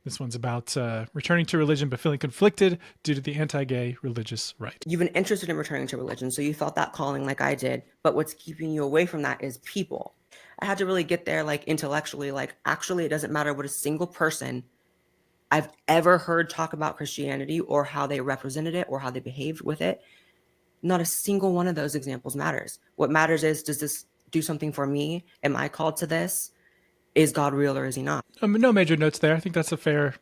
This one's about returning to religion but feeling conflicted due to the anti-gay religious right. You've been interested in returning to religion, so you felt that calling like I did, but what's keeping you away from that is people. I had to really get there, like, intellectually, like, actually, it doesn't matter what a single person I've ever heard talk about Christianity or how they represented it or how they behaved with it. Not a single one of those examples matters. What matters is, does this do something for me? Am I called to this? Is God real or is he not? No major notes there. I think that's a fair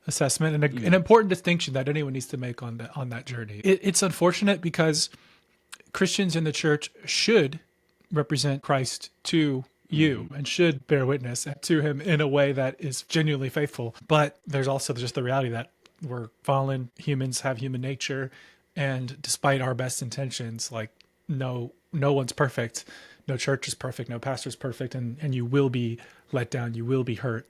assessment and an important distinction that anyone needs to make on that journey. It's unfortunate because Christians in the church should represent Christ to you and should bear witness to him in a way that is genuinely faithful. But there's also just the reality that we're fallen humans, have human nature, and despite our best intentions, like no one's perfect, no church is perfect, no pastor is perfect, and you will be let down, you will be hurt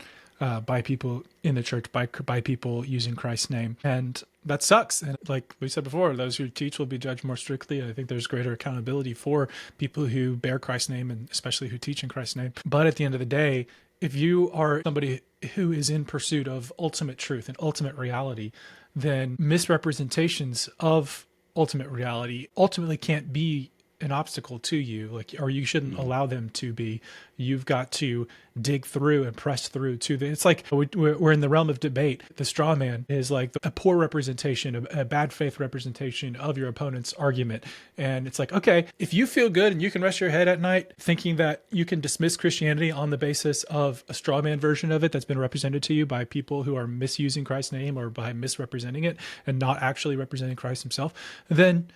by people in the church, by people using Christ's name, and that sucks. And like we said before, those who teach will be judged more strictly. I think there's greater accountability for people who bear Christ's name and especially who teach in Christ's name. But at the end of the day, if you are somebody who is in pursuit of ultimate truth and ultimate reality, then misrepresentations of ultimate reality ultimately can't be an obstacle to you, like, or you shouldn't allow them to be. You've got to dig through and press through to the, it's like we're in the realm of debate. The straw man is like a poor representation, a bad faith representation of your opponent's argument. And it's like, okay, if you feel good and you can rest your head at night thinking that you can dismiss Christianity on the basis of a straw man version of it that's been represented to you by people who are misusing Christ's name or by misrepresenting it and not actually representing Christ himself, then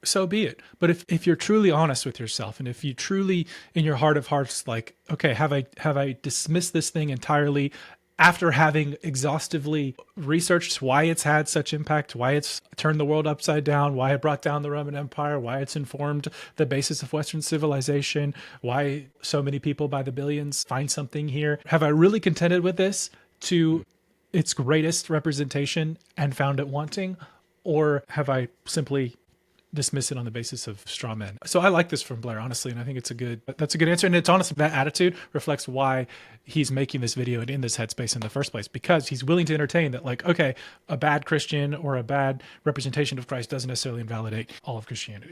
so be it. But if you're truly honest with yourself, and if you truly in your heart of hearts, like, okay, have I dismissed this thing entirely after having exhaustively researched why it's had such impact, why it's turned the world upside down, why it brought down the Roman Empire, why it's informed the basis of Western civilization, why so many people by the billions find something here? Have I really contended with this to its greatest representation and found it wanting? Or have I simply dismiss it on the basis of straw men? So I like this from Blair, honestly, and I think that's a good answer. And it's honestly, that attitude reflects why he's making this video and in this headspace in the first place, because he's willing to entertain that, like, okay, a bad Christian or a bad representation of Christ doesn't necessarily invalidate all of Christianity.